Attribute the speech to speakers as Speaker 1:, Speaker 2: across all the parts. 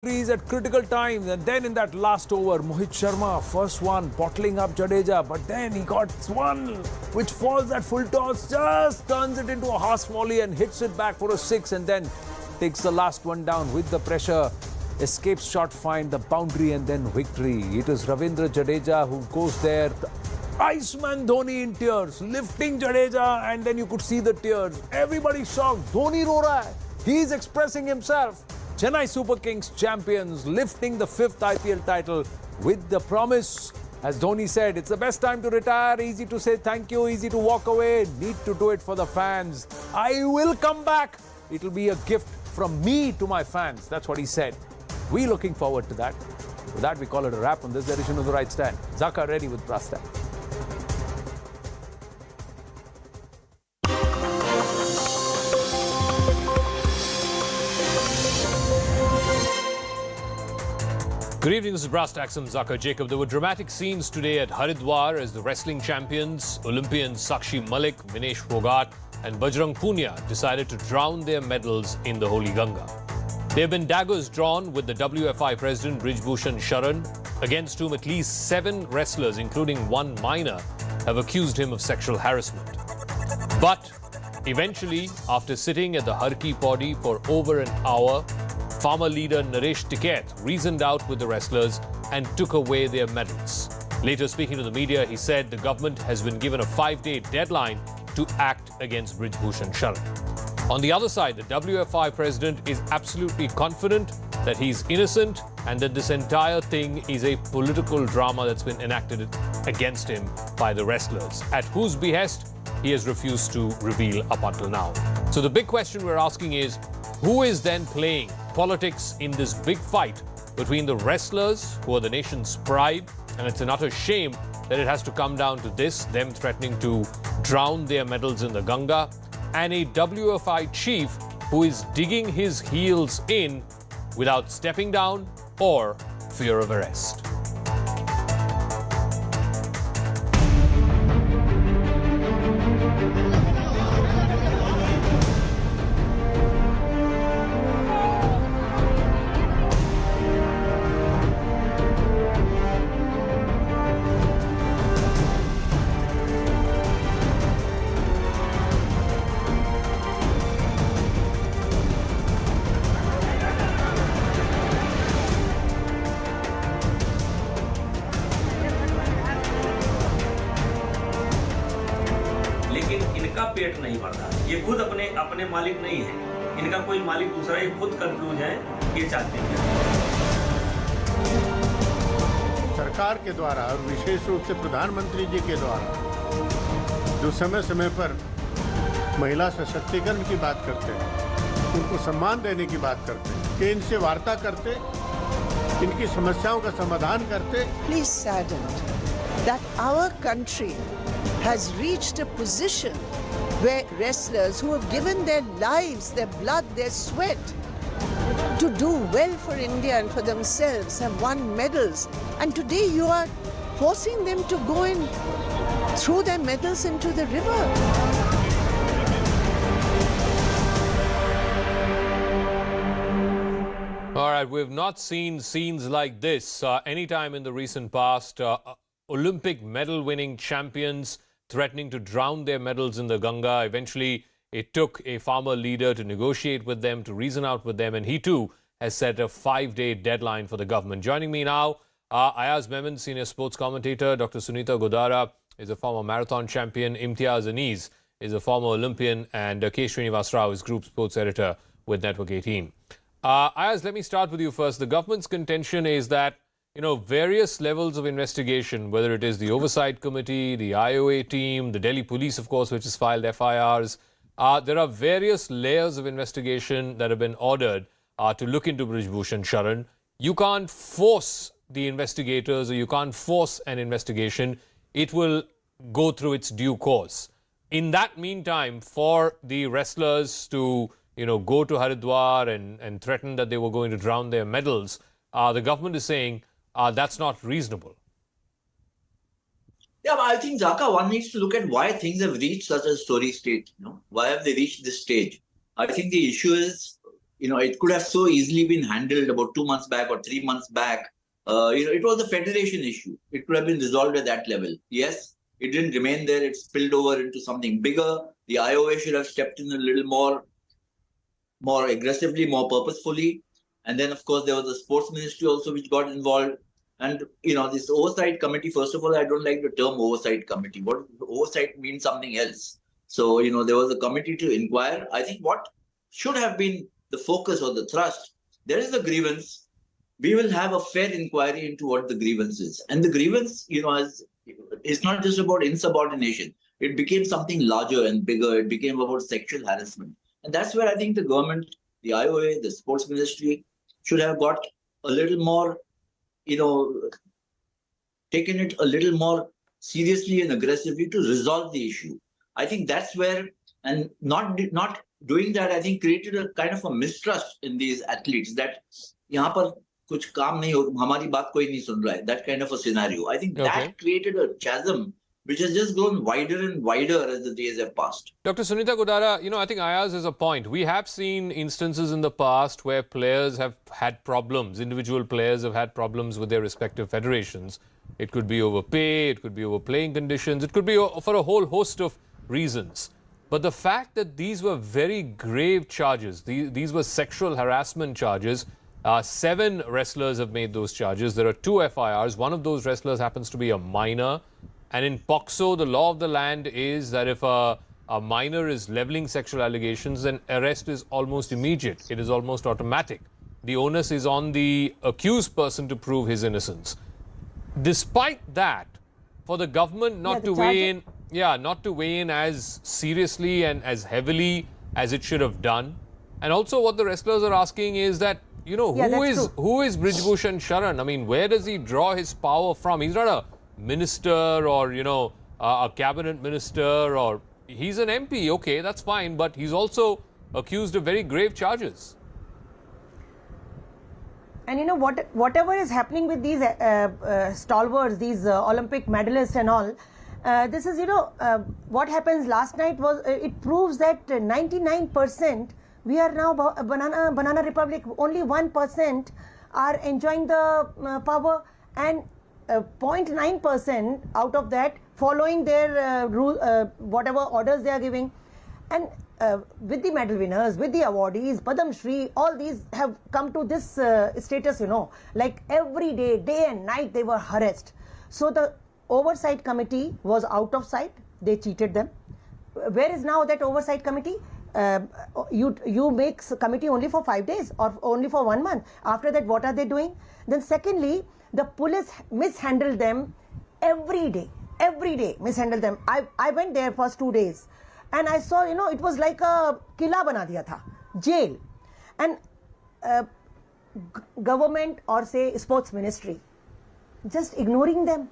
Speaker 1: at critical times, and then in that last over, Mohit Sharma, first one, bottling up Jadeja, but then he got one which falls at full toss, just turns it into a horse volley and hits it back for a six, and then takes the last one down with the pressure, escapes shot, find the boundary, and then victory. It is Ravindra Jadeja who goes there. The Iceman Dhoni in tears, lifting Jadeja, and then you could see the tears. Everybody shocked. Dhoni ro raha hai. He's expressing himself. Chennai Super Kings champions, lifting the 5th IPL title with the promise. As Dhoni said, it's the best time to retire. Easy to say thank you, easy to walk away. Need to do it for the fans. I will come back. It'll be a gift from me to my fans. That's what he said. We're looking forward to that. With that, we call it a wrap on this edition of The Right Stand. Zaka ready with Prasta.
Speaker 2: Good evening, this is Brass Taxam, Zaka Jacob. There were dramatic scenes today at Haridwar as the wrestling champions, Olympians Sakshi Malik, Vinesh Phogat and Bajrang Punia decided to drown their medals in the holy Ganga. There have been daggers drawn with the WFI president Brij Bhushan Sharan, against whom at least 7 wrestlers, including one minor, have accused him of sexual harassment. But eventually, after sitting at the Har Ki Paudi for over an hour, farmer leader Naresh Tiket reasoned out with the wrestlers and took away their medals. Later, speaking to the media, he said the government has been given a 5-day deadline to act against Brij Bhushan Sharan. On the other side, the WFI president is absolutely confident that he's innocent and that this entire thing is a political drama that's been enacted against him by the wrestlers, at whose behest he has refused to reveal up until now. So the big question we're asking is, who is then playing politics in this big fight between the wrestlers, who are the nation's pride, and it's an utter shame that it has to come down to this, them threatening to drown their medals in the Ganga, and a WFI chief who is digging his heels in without stepping down or fear of arrest.
Speaker 3: लेकिन इनका पेट नहीं भरता, ये खुद अपने मालिक नहीं है, इनका कोई मालिक दूसरा, ये खुद कंफ्यूज है, ये चाहते हैं।
Speaker 4: सरकार के द्वारा और विशेष रूप से प्रधानमंत्री जी के द्वारा जो समय समय पर महिला सशक्तिकरण की बात करते हैं, उनको सम्मान देने की बात करते हैं, कि इनसे वार्ता करते, इनकी समस्याओं का समाधान करते।
Speaker 5: Please saddened that our country has reached a position where wrestlers who have given their lives, their blood, their sweat to do well for India and for themselves have won medals, and today you are forcing them to go and throw their medals into the river.
Speaker 2: All right, we've not seen scenes like this anytime in the recent past. Olympic medal-winning champions threatening to drown their medals in the Ganga. Eventually, it took a farmer leader to negotiate with them, to reason out with them, and he too has set a 5-day deadline for the government. Joining me now, Ayaz Memon, senior sports commentator. Dr. Sunita Godara is a former marathon champion. Imtiaz Aneez is a former Olympian, and K. Srinivas Rao is group sports editor with Network 18. Ayaz, let me start with you first. The government's contention is that various levels of investigation, whether it is the Oversight Committee, the IOA team, the Delhi Police, of course, which has filed FIRs, there are various layers of investigation that have been ordered to look into Brij Bhushan Sharan. You can't force the investigators, or you can't force an investigation. It will go through its due course. In that meantime, for the wrestlers to go to Haridwar and threaten that they were going to drown their medals, the government is saying that's not reasonable.
Speaker 6: Yeah, but I think, Zaka, one needs to look at why things have reached such a sorry state. Why have they reached this stage? I think the issue is it could have so easily been handled about 2 months back or 3 months back. It was a federation issue. It could have been resolved at that level. Yes, it didn't remain there. It spilled over into something bigger. The IOA should have stepped in a little more aggressively, more purposefully. And then, of course, there was the sports ministry also which got involved. And, this oversight committee, first of all, I don't like the term oversight committee. What oversight means something else. So, there was a committee to inquire. I think what should have been the focus or the thrust, there is a grievance. We will have a fair inquiry into what the grievance is. And the grievance, it's not just about insubordination. It became something larger and bigger. It became about sexual harassment. And that's where I think the government, the IOA, the sports ministry should have got a little more, taken it a little more seriously and aggressively to resolve the issue. I think that's where, and not doing that, I think created a kind of a mistrust in these athletes that यहाँ पर कुछ काम नहीं हो, हमारी बात कोई नहीं सुन रहा है. That kind of a scenario. I think that created a chasm which has just grown wider and wider as the days have passed.
Speaker 2: Dr. Sunita Godara, I think Ayaz is a point. We have seen instances in the past where players have had problems, individual players have had problems with their respective federations. It could be over pay, it could be over playing conditions, it could be for a whole host of reasons. But the fact that these were very grave charges, these were sexual harassment charges, 7 wrestlers have made those charges. There are 2 FIRs. One of those wrestlers happens to be a minor. And in POCSO, the law of the land is that if a minor is leveling sexual allegations, then arrest is almost immediate. It is almost automatic. The onus is on the accused person to prove his innocence. Despite that, for the government not to weigh in as seriously and as heavily as it should have done. And also what the wrestlers are asking is that, who is Brij Bhushan Sharan? I mean, where does he draw his power from? He's not a minister or, a cabinet minister, or he's an MP. Okay, that's fine. But he's also accused of very grave charges.
Speaker 7: And whatever is happening with these stalwarts, these Olympic medalists and all, this is, what happens last night was, it proves that 99%, we are now banana republic, only 1% are enjoying the power, and 0.9% out of that following their whatever orders they are giving. And with the medal winners, with the awardees, Padam Shri, all these have come to this status, like every day, day and night, they were harassed. So the oversight committee was out of sight. They cheated them. Where is now that oversight committee? You make a committee only for 5 days or only for 1 month. After that, what are they doing? Then secondly, the police mishandled them every day mishandled them. I went there first 2 days and I saw, it was like a killa bana diya tha, jail. And government or say sports ministry just ignoring them.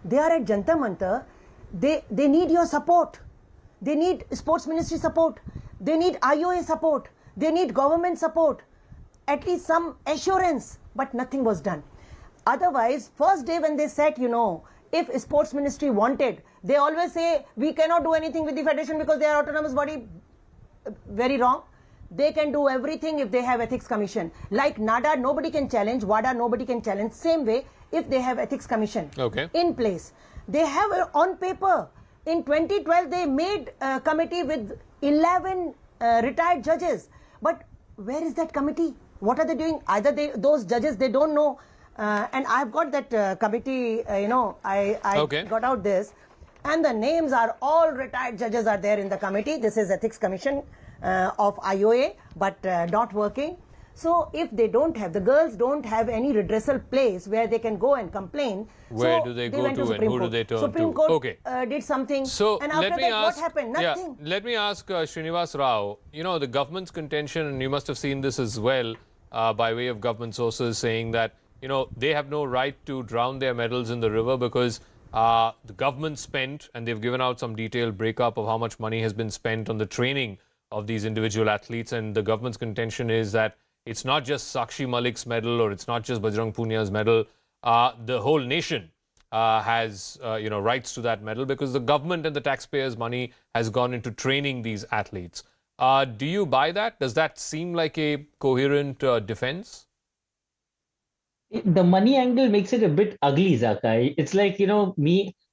Speaker 7: They are at Jantar Mantar. They need your support. They need sports ministry support. They need IOA support. They need government support. At least some assurance. But nothing was done. Otherwise, first day when they said, if sports ministry wanted, they always say, we cannot do anything with the federation because they are autonomous body. Very wrong. They can do everything if they have ethics commission. Like NADA, nobody can challenge. WADA, nobody can challenge. Same way, if they have ethics commission in place. They have on paper. In 2012, they made a committee with 11 retired judges. But where is that committee? What are they doing? Either those judges, they don't know. And I've got that committee, I got out this. And the names are all retired judges are there in the committee. This is Ethics Commission of IOA, but not working. So if they don't have, the girls don't have any redressal place where they can go and complain.
Speaker 2: Where do they go to and who do they turn to?
Speaker 7: Supreme Court did something.
Speaker 2: So
Speaker 7: and after that, what happened? Nothing.
Speaker 2: Let me ask Srinivas Rao, the government's contention, and you must have seen this as well by way of government sources saying that, they have no right to drown their medals in the river because the government spent, and they've given out some detailed breakup of how much money has been spent on the training of these individual athletes. And the government's contention is that it's not just Sakshi Malik's medal or it's not just Bajrang Punia's medal. The whole nation has, rights to that medal because the government and the taxpayers' money has gone into training these athletes. Do you buy that? Does that seem like a coherent defense?
Speaker 8: The money angle makes it a bit ugly, Zakai. It's like,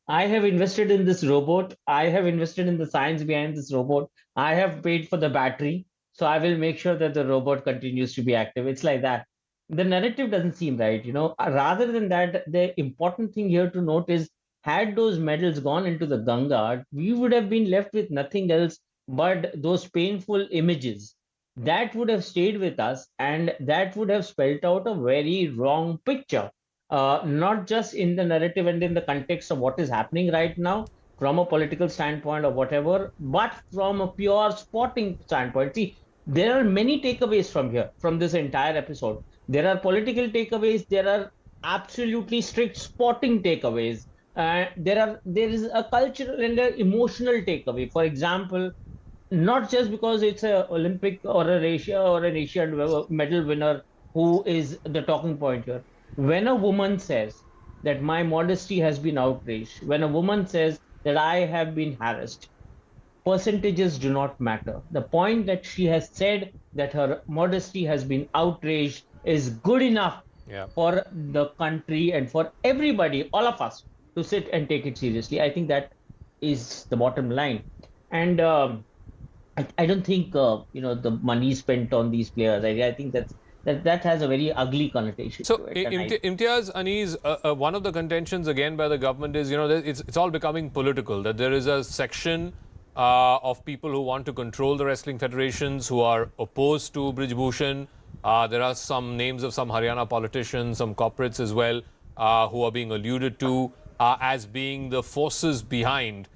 Speaker 8: I have invested in this robot. I have invested in the science behind this robot. I have paid for the battery. So I will make sure that the robot continues to be active. It's like that. The narrative doesn't seem right. Rather than that, the important thing here to note is had those medals gone into the Ganga, we would have been left with nothing else but those painful images that would have stayed with us, and that would have spelled out a very wrong picture, not just in the narrative and in the context of what is happening right now from a political standpoint or whatever, but from a pure sporting standpoint. See, there are many takeaways from here, from this entire episode. There are political takeaways, there are absolutely strict sporting takeaways, there is a cultural and an emotional takeaway. For example, not just because it's a Olympic or an Asian medal winner who is the talking point here. When a woman says that my modesty has been outraged, when a woman says that I have been harassed, percentages do not matter. The point that she has said that her modesty has been outraged is good enough for the country and for everybody, all of us, to sit and take it seriously. I think that is the bottom line. And I don't think the money spent on these players. I think that has a very ugly connotation.
Speaker 2: So,
Speaker 8: to it.
Speaker 2: Imtiaz, Anees, one of the contentions again by the government is, it's all becoming political. That there is a section of people who want to control the wrestling federations, who are opposed to Brij Bhushan. There are some names of some Haryana politicians, some corporates as well, who are being alluded to as being the forces behind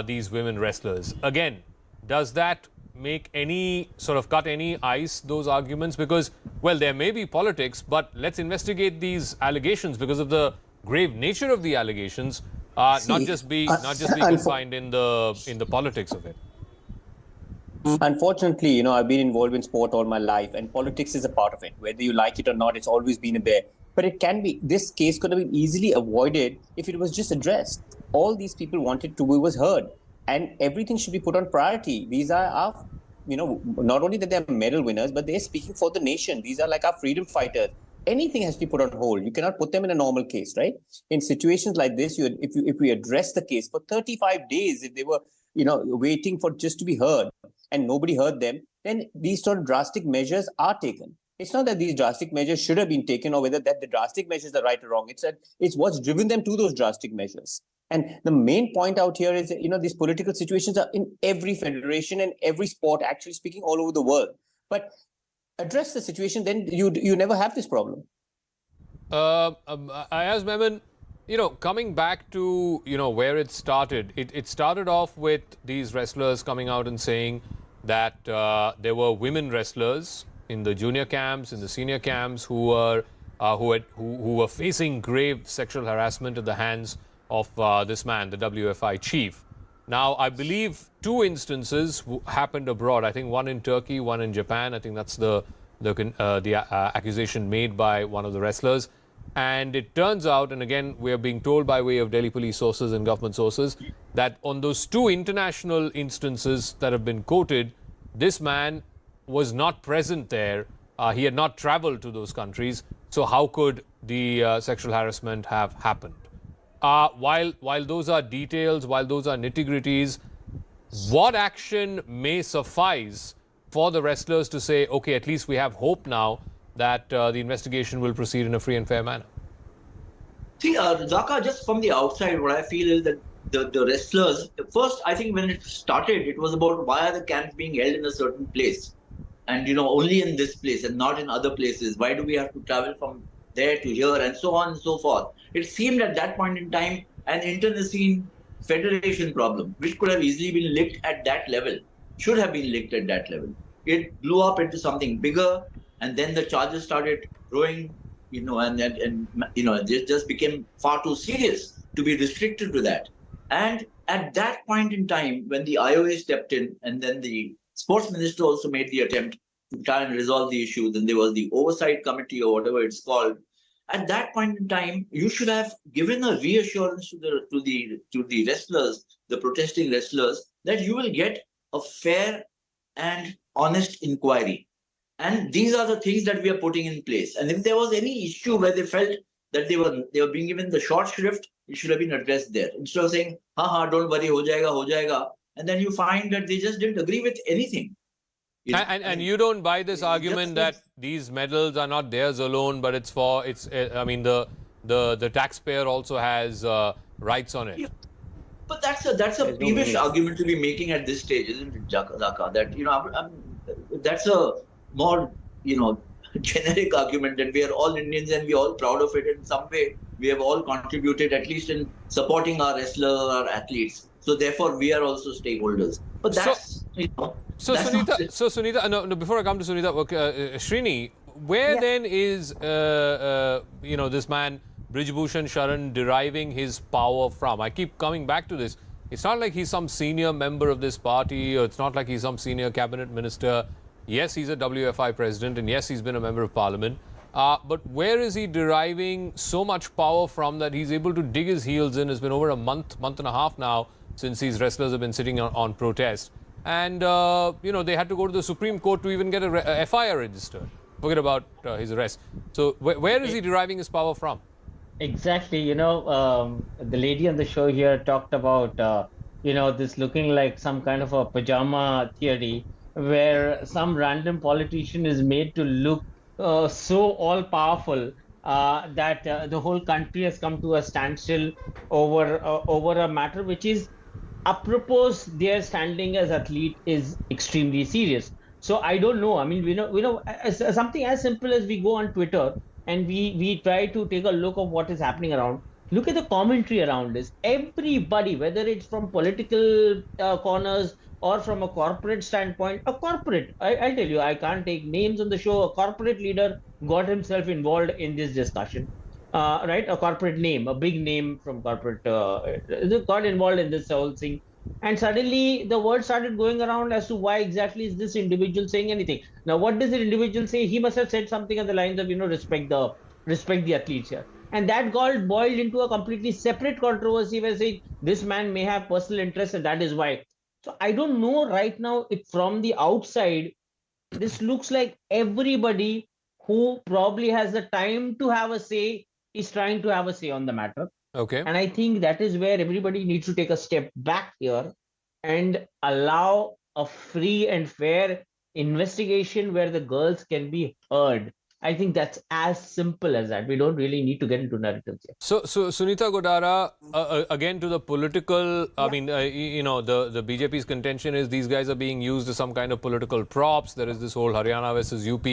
Speaker 2: these women wrestlers. Again, does that make any sort of cut any ice, those arguments? Because, well, there may be politics, but let's investigate these allegations because of the grave nature of the allegations, not just be confined in the politics of it.
Speaker 9: Unfortunately, I've been involved in sport all my life, and politics is a part of it. Whether you like it or not, it's always been there. But this case could have been easily avoided if it was just addressed. All these people wanted to was heard, and everything should be put on priority. These are our, not only that they're medal winners, but they're speaking for the nation. These are like our freedom fighters. Anything has to be put on hold. You cannot put them in a normal case, right? In situations like this, if we address the case for 35 days, if they were, waiting for just to be heard and nobody heard them, then these sort of drastic measures are taken. It's not that these drastic measures should have been taken or whether that the drastic measures are right or wrong. It's that it's what's driven them to those drastic measures. And the main point out here is that, these political situations are in every federation and every sport, actually speaking, all over the world. But address the situation, then you never have this problem.
Speaker 2: Ayaz Memon, coming back to, where it started, it started off with these wrestlers coming out and saying that there were women wrestlers in the junior camps, in the senior camps, who were facing grave sexual harassment at the hands of this man, the WFI chief. Now, I believe 2 instances happened abroad. I think one in Turkey, one in Japan. I think that's the accusation made by one of the wrestlers. And it turns out, and again, we are being told by way of Delhi police sources and government sources, that on those 2 international instances that have been quoted, this man was not present there. He had not traveled to those countries. So how could the sexual harassment have happened? While those are details, while those are nitty-gritties, what action may suffice for the wrestlers to say, okay, at least we have hope now that the investigation will proceed in a free and fair manner?
Speaker 6: See, Zaka, just from the outside, what I feel is that the wrestlers, first, I think when it started, it was about why are the camps being held in a certain place? And, only in this place and not in other places. Why do we have to travel from there to here and so on and so forth? It seemed at that point in time an internecine federation problem, which could have easily been licked at that level, should have been licked at that level. It blew up into something bigger, and then the charges started growing, and it just became far too serious to be restricted to that. And at that point in time, when the IOA stepped in, and then the sports minister also made the attempt to try and resolve the issue, then there was the oversight committee or whatever it's called. At that point in time, you should have given a reassurance to the wrestlers, the protesting wrestlers, that you will get a fair and honest inquiry. And these are the things that we are putting in place. And if there was any issue where they felt that they were being given the short shrift, it should have been addressed there. Instead of saying, don't worry, ho jayega. And then you find that they just didn't agree with anything.
Speaker 2: And you don't buy this argument that these medals are not theirs alone, but the taxpayer also has rights on it.
Speaker 6: Yeah. But that's a peevish argument to be making at this stage, isn't it, Zaka? That that's a more generic argument that we are all Indians and we're all proud of it. In some way, we have all contributed, at least in supporting our wrestlers, our athletes. So therefore, we are also stakeholders. But that's
Speaker 2: Sunita, no, before I come to Sunita, Srini, where then is this man Brij Bhushan Sharan deriving his power from? I keep coming back to this. It's not like he's some senior member of this party, or it's not like he's some senior cabinet minister. Yes, he's a WFI president, and yes, he's been a member of parliament. But where is he deriving so much power from that he's able to dig his heels in? It's been over a month and a half now since these wrestlers have been sitting on protest. And, they had to go to the Supreme Court to even get a FIR registered. Forget about his arrest. So where is he deriving his power from?
Speaker 8: Exactly. The lady on the show here talked about, this looking like some kind of a pajama theory where some random politician is made to look so all-powerful that the whole country has come to a standstill over a matter which is, apropos their standing as athlete, is extremely serious. So I don't know. I mean, we know something as simple as we go on Twitter and we try to take a look of what is happening around. Look at the commentary around this. Everybody, whether it's from political corners or from a corporate standpoint, I'll tell you, I can't take names on the show. A corporate leader got himself involved in this discussion, right? A corporate name, a big name from corporate, got involved in this whole thing. And suddenly the word started going around as to why exactly is this individual saying anything. Now, what does the individual say? He must have said something on the lines of, respect the athletes here. And that got boiled into a completely separate controversy where saying this man may have personal interest and that is why. So I don't know right now if from the outside, this looks like everybody who probably has the time to have a say is trying to have a say on the matter.
Speaker 2: Okay.
Speaker 8: And I think that is where everybody needs to take a step back here and allow a free and fair investigation where the girls can be heard. I think that's as simple as that. We don't really need to get into narratives here.
Speaker 2: So Sunita Godara, again to the political, I mean, the BJP's contention is these guys are being used as some kind of political props. There is this whole Haryana versus UP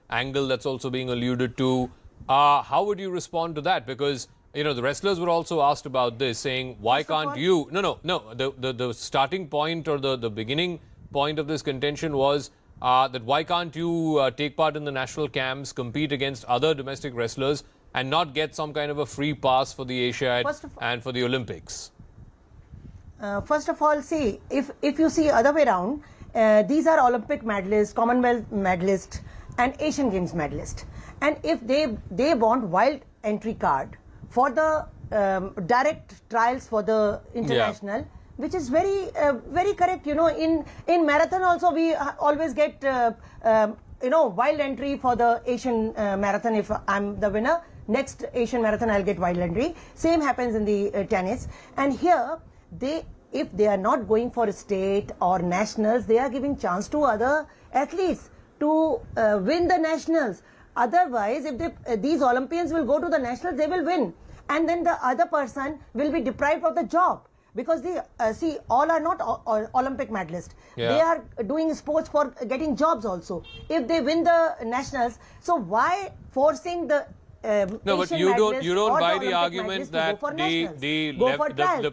Speaker 2: angle that's also being alluded to. How would you respond to that? Because, the wrestlers were also asked about this, saying, why can't you... No. The starting point or the beginning point of this contention was that why can't you take part in the national camps, compete against other domestic wrestlers and not get some kind of a free pass for the Asiad and for the Olympics?
Speaker 7: First of all, see, if you see other way around, these are Olympic medalists, Commonwealth medalists and Asian Games medalists. And if they want wild entry card for the direct trials for the international, which is very correct. In marathon also we always get wild entry for the Asian marathon. If I'm the winner, next Asian marathon I'll get wild entry. Same happens in the tennis. And here if they are not going for state or nationals, they are giving chance to other athletes to win the nationals. Otherwise, if these Olympians will go to the nationals, they will win. And then the other person will be deprived of the job. Because all are not Olympic medalists.
Speaker 2: Yeah.
Speaker 7: They are doing sports for getting jobs also. If they win the nationals, so why forcing the
Speaker 2: no, but you don't buy the argument that the playing field,
Speaker 7: you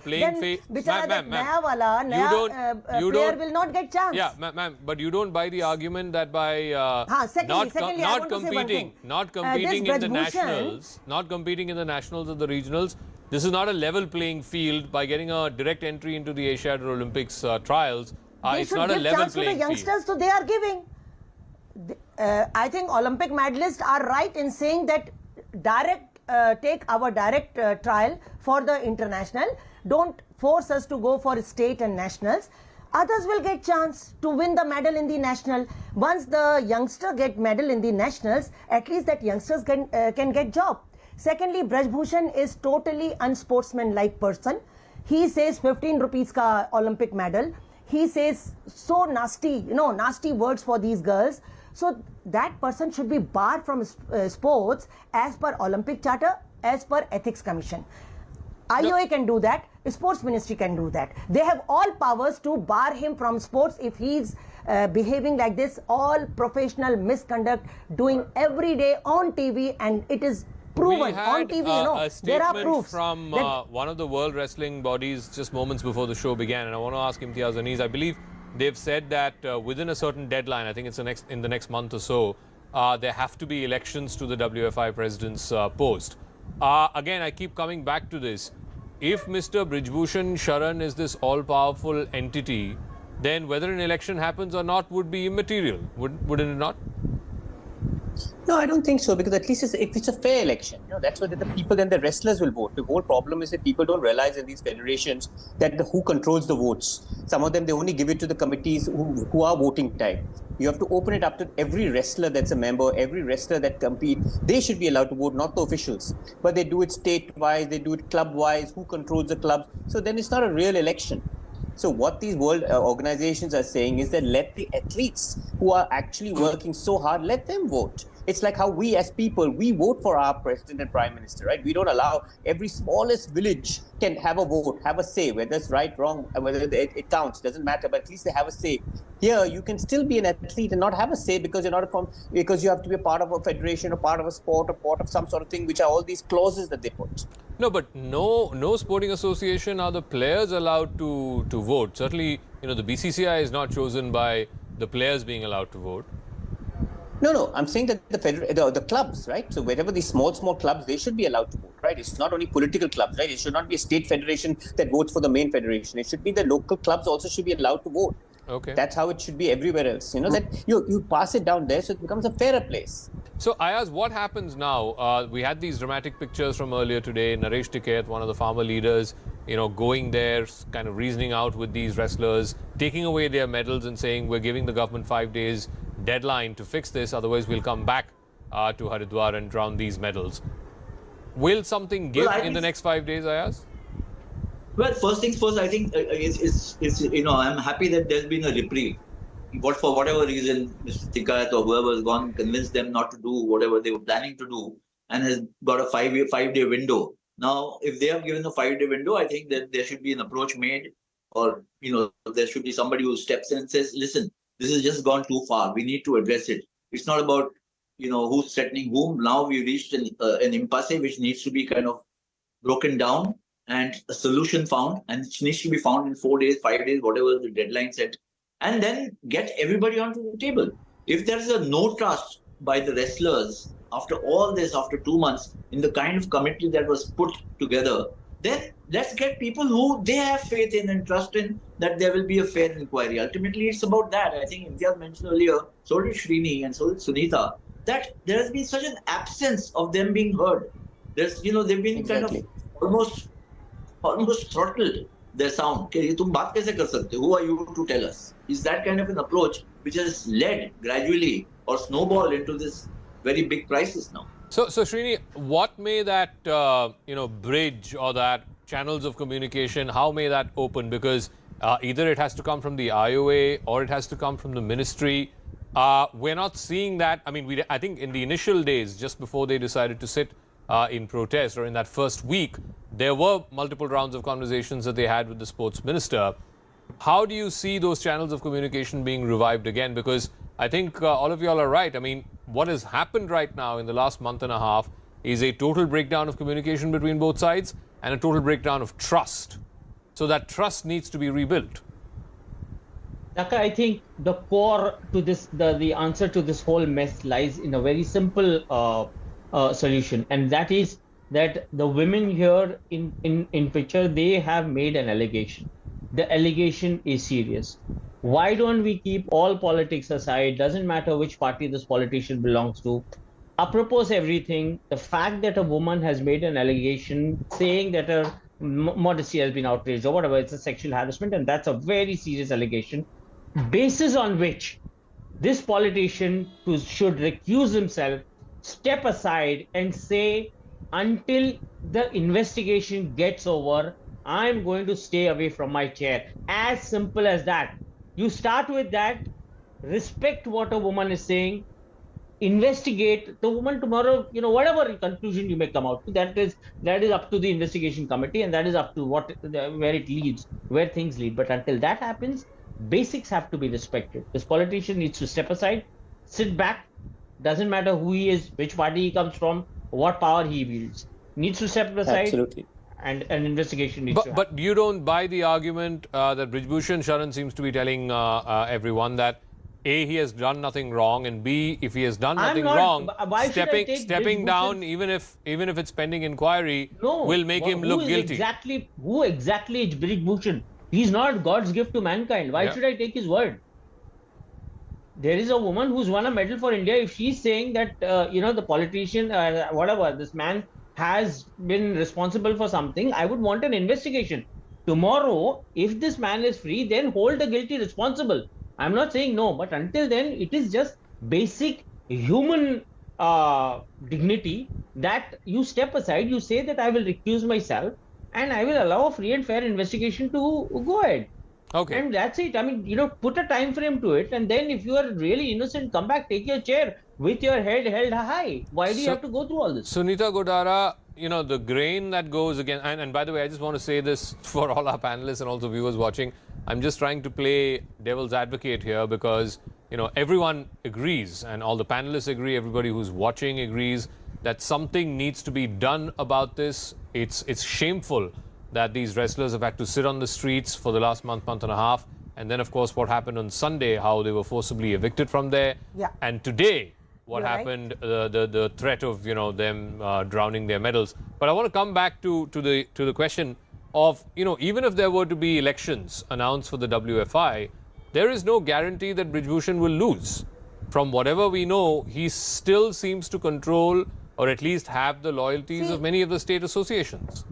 Speaker 7: player will not get chance.
Speaker 2: Yeah, ma'am, but you don't buy the argument that by not competing in the nationals, not competing in the nationals or the regionals, this is not a level playing field by getting a direct entry into the Asiad or Olympics trials. It's not a level playing field.
Speaker 7: Youngsters, so they are giving. I think Olympic medalists are right in saying that take our direct trial for the international. Don't force us to go for state and nationals. others will get chance to win the medal in the national. Once the youngster get medal in the nationals, at least that youngsters can get job. Secondly, Brij Bhushan is totally unsportsmanlike person. He says 15 rupees ka Olympic medal. He says so nasty, nasty words for these girls. So that person should be barred from sports as per Olympic Charter, as per Ethics Commission. IOA can do that. Sports Ministry can do that. They have all powers to bar him from sports if he's behaving like this. All professional misconduct doing every day on TV, and it is proven
Speaker 2: we had
Speaker 7: on TV.
Speaker 2: A
Speaker 7: There are
Speaker 2: statement
Speaker 7: proofs
Speaker 2: from one of the world wrestling bodies just moments before the show began, and I want to ask Imtiaz Anees. I believe they've said that within a certain deadline, I think it's in the next month or so, there have to be elections to the WFI president's post. Again, I keep coming back to this. If Mr. Brij Bhushan Sharan is this all-powerful entity, then whether an election happens or not would be immaterial, wouldn't it not?
Speaker 9: No, I don't think so, because at least if it's a fair election, that's where the people, then the wrestlers will vote. The whole problem is that people don't realize in these federations that who controls the votes. Some of them, they only give it to the committees who are voting type. You have to open it up to every wrestler that's a member, every wrestler that competes. They should be allowed to vote, not the officials. But they do it state-wise, they do it club-wise, who controls the clubs. So then it's not a real election. So what these world organizations are saying is that let the athletes who are actually working so hard, let them vote. It's like how we as people, we vote for our president and prime minister, right? We don't allow every smallest village can have a vote, have a say, whether it's right, wrong, whether it counts, doesn't matter, but at least they have a say. Here, you can still be an athlete and not have a say because you're not because you have to be a part of a federation or part of a sport or part of some sort of thing, which are all these clauses that they put.
Speaker 2: No, but no sporting association are the players allowed to vote. Certainly, the BCCI is not chosen by the players being allowed to vote.
Speaker 9: No, I'm saying that the clubs, right? So wherever these small clubs, they should be allowed to vote, right? It's not only political clubs, right? It should not be a state federation that votes for the main federation. It should be the local clubs also should be allowed to vote.
Speaker 2: Okay.
Speaker 9: That's how it should be everywhere else. That you pass it down there so it becomes a fairer place.
Speaker 2: So, Ayaz, what happens now? We had these dramatic pictures from earlier today. Naresh Tikait, one of the farmer leaders, going there, kind of reasoning out with these wrestlers, taking away their medals and saying, we're giving the government 5 days deadline to fix this, otherwise we'll come back to Haridwar and drown these medals. Will something give in the next 5 days, Ayaz?
Speaker 6: Well, first things first, I think I'm happy that there's been a reprieve. For whatever reason, Mr. Tikait or whoever has gone, convinced them not to do whatever they were planning to do and has got a 5-day window. Now, if they have given a 5-day window, I think that there should be an approach made, or, there should be somebody who steps in and says, listen, this has just gone too far. We need to address it. It's not about, who's threatening whom. Now we've reached an impasse which needs to be kind of broken down and a solution found, and it needs to be found in 4 days, 5 days, whatever the deadline set, and then get everybody onto the table. If there is a no trust by the wrestlers after all this, after 2 months, in the kind of committee that was put together, then let's get people who they have faith in and trust in that there will be a fair inquiry. Ultimately, it's about that. I think Imtiaz mentioned earlier, so did Srini and so did Sunita, that there has been such an absence of them being heard. There's, they've been kind of almost throttled their sound. Tum baat kaise kar sakte? Who are you to tell us? Is that kind of an approach which has led gradually or snowball into this very big crisis now.
Speaker 2: So Srini, what may that bridge or that channels of communication, how may that open? Because either it has to come from the IOA or it has to come from the ministry. We're not seeing that. I mean, I think in the initial days, just before they decided to sit in protest, or in that first week, there were multiple rounds of conversations that they had with the sports minister. How do you see those channels of communication being revived again? Because I think all of you all are right. I mean, what has happened right now in the last month and a half is a total breakdown of communication between both sides and a total breakdown of trust. So that trust needs to be rebuilt.
Speaker 8: Daka, I think the core to this, the answer to this whole mess lies in a very simple solution, and that is that the women here in picture, they have made an allegation. The allegation is serious. Why don't we keep all politics aside? Doesn't matter which party this politician belongs to. Apropos everything, the fact that a woman has made an allegation saying that her modesty has been outraged or whatever. It's a sexual harassment, and that's a very serious allegation, basis on which this politician who should recuse himself, step aside and say, until the investigation gets over, I'm going to stay away from my chair. As simple as that. You start with that, respect what a woman is saying, investigate the woman tomorrow, whatever conclusion you may come out to, that is up to the investigation committee, and that is up to where it leads, where things lead. But until that happens, basics have to be respected. This politician needs to step aside, sit back, doesn't matter who he is, which party he comes from, what power he wields, needs to step aside.
Speaker 9: Absolutely.
Speaker 8: And an investigation needs to happen.
Speaker 2: But you don't buy the argument that Brij Bhushan Sharan seems to be telling everyone that A, he has done nothing wrong, and B, if he has done nothing wrong, stepping down, even if it's pending inquiry, will make him look guilty.
Speaker 8: Who exactly is Brij Bhushan? He's not God's gift to mankind. Why should I take his word? There is a woman who's won a medal for India. If she's saying that, the politician, this man has been responsible for something, I would want an investigation. Tomorrow, if this man is free, then hold the guilty responsible. I'm not saying no, but until then, it is just basic human dignity that you step aside, you say that I will recuse myself, and I will allow a free and fair investigation to go ahead.
Speaker 2: Okay.
Speaker 8: And that's it. I mean, put a time frame to it, and then if you are really innocent, come back, take your chair with your head held high. Why do you have to go through all this?
Speaker 2: Sunita Godara, the grain that goes again, and by the way, I just want to say this for all our panelists and also viewers watching. I'm just trying to play devil's advocate here because, everyone agrees, and all the panelists agree, everybody who's watching agrees that something needs to be done about this. It's shameful that these wrestlers have had to sit on the streets for the last month and a half. And then, of course, what happened on Sunday, how they were forcibly evicted from there.
Speaker 7: Yeah.
Speaker 2: And today, what happened, the threat of, them drowning their medals. But I want to come back to the question of, even if there were to be elections announced for the WFI, there is no guarantee that Brij Bhushan will lose. From whatever we know, he still seems to control or at least have the loyalties of many of the state associations.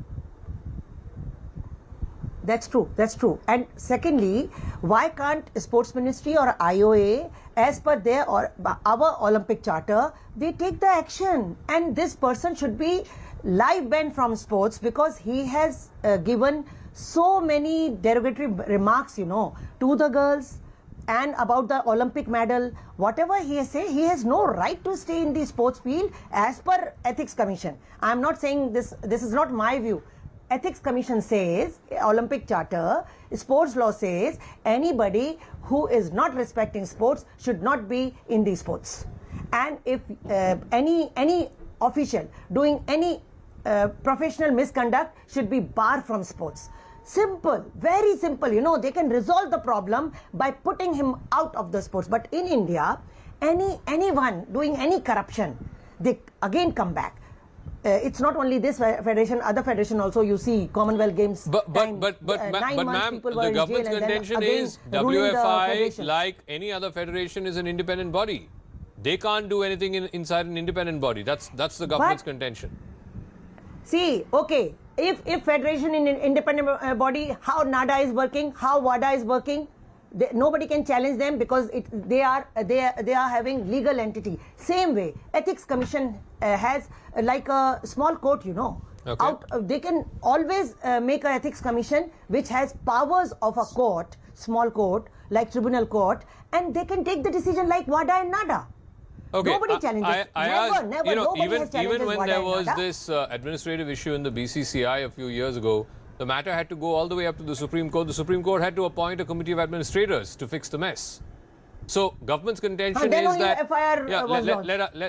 Speaker 7: That's true. That's true. And secondly, why can't Sports Ministry or IOA, as per our Olympic Charter, they take the action? And this person should be live banned from sports because he has given so many derogatory remarks, to the girls and about the Olympic medal. Whatever he has said, he has no right to stay in the sports field as per Ethics Commission. I'm not saying this is not my view. Ethics Commission says, Olympic Charter, sports law says, anybody who is not respecting sports should not be in these sports. And if any official doing any professional misconduct should be barred from sports. Simple, very simple. They can resolve the problem by putting him out of the sports. But in India, anyone doing any corruption, they again come back. It's not only this federation, other federation also. You see Commonwealth Games.
Speaker 2: But ma'am, the government's contention is WFI, like any other federation, is an independent body. They can't do anything inside an independent body. That's the government's contention.
Speaker 7: See, okay, if federation in an independent body, how NADA is working, how WADA is working, nobody can challenge them because they are having legal entity. Same way, Ethics Commission has like a small court,
Speaker 2: Okay.
Speaker 7: They can always make an Ethics Commission which has powers of a court, small court, like tribunal court, and they can take the decision like WADA and NADA.
Speaker 2: Okay.
Speaker 7: Nobody challenges. Never.
Speaker 2: Even when there was this administrative issue in the BCCI a few years ago, the matter had to go all the way up to the Supreme Court. The Supreme Court had to appoint a committee of administrators to fix the mess. So, government's contention is that...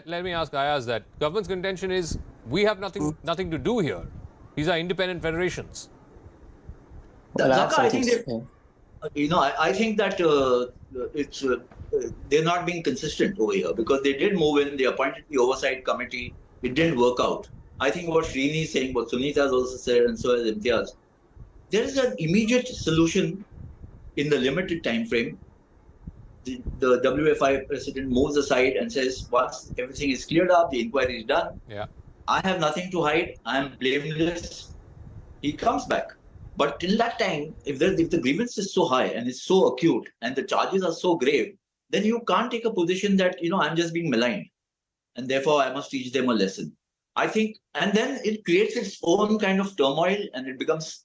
Speaker 2: Let me ask Ayaz that. Government's contention is we have nothing to do here. These are independent federations.
Speaker 6: Zaka, I think that, I think that it's they're not being consistent over here because they did move in, they appointed the oversight committee, it didn't work out. I think what Srini is saying, what Sunita has also said, and so has Imtiaz, there is an immediate solution in the limited time frame. The WFI president moves aside and says, once everything is cleared up, the inquiry is done.
Speaker 2: Yeah.
Speaker 6: I have nothing to hide. I am blameless. he comes back. But till that time, if the grievance is so high and it's so acute and the charges are so grave, then you can't take a position that, I'm just being maligned and therefore I must teach them a lesson. I think, and then it creates its own kind of turmoil and it becomes,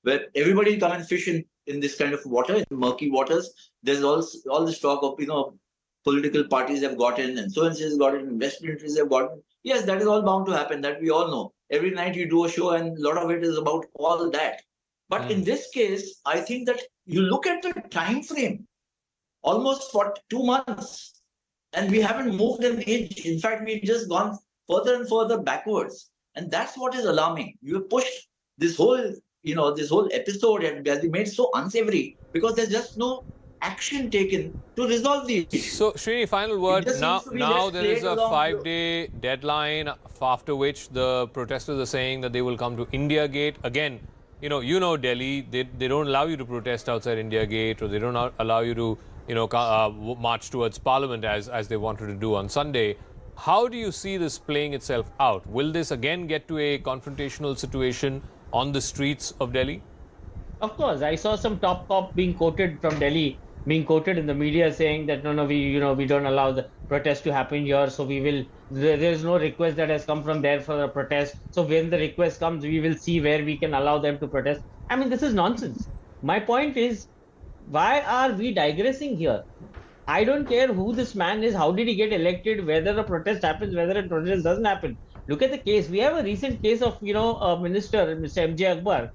Speaker 6: where everybody come and fish in this kind of water, in murky waters. There's also all this talk of, political parties have gotten and so-and-so has gotten, investment interests have gotten. Yes, that is all bound to happen. That we all know. Every night you do a show and a lot of it is about all that. But in this case, I think that you look at the time frame, almost for 2 months, and we haven't moved an inch. In fact, we've just gone further and further backwards. And that's what is alarming. You have pushed this whole, this whole episode and has been made so unsavory because there's just no action taken to resolve the issue.
Speaker 2: So, Srini, final word. Now there is a 5-day deadline after which the protesters are saying that they will come to India Gate. Again, Delhi, they don't allow you to protest outside India Gate, or they don't allow you to, march towards Parliament as they wanted to do on Sunday. How do you see this playing itself out? Will this again get to a confrontational situation on the streets of Delhi?
Speaker 8: Of course, I saw some top cop being quoted from Delhi, being quoted in the media saying that we don't allow the protest to happen here, so there is no request that has come from there for the protest. So when the request comes, we will see where we can allow them to protest. I mean, this is nonsense. My point is, why are we digressing here? I don't care who this man is, how did he get elected, whether a protest happens, whether a protest doesn't happen. Look at the case. We have a recent case of, a minister, Mr. M.J. Akbar,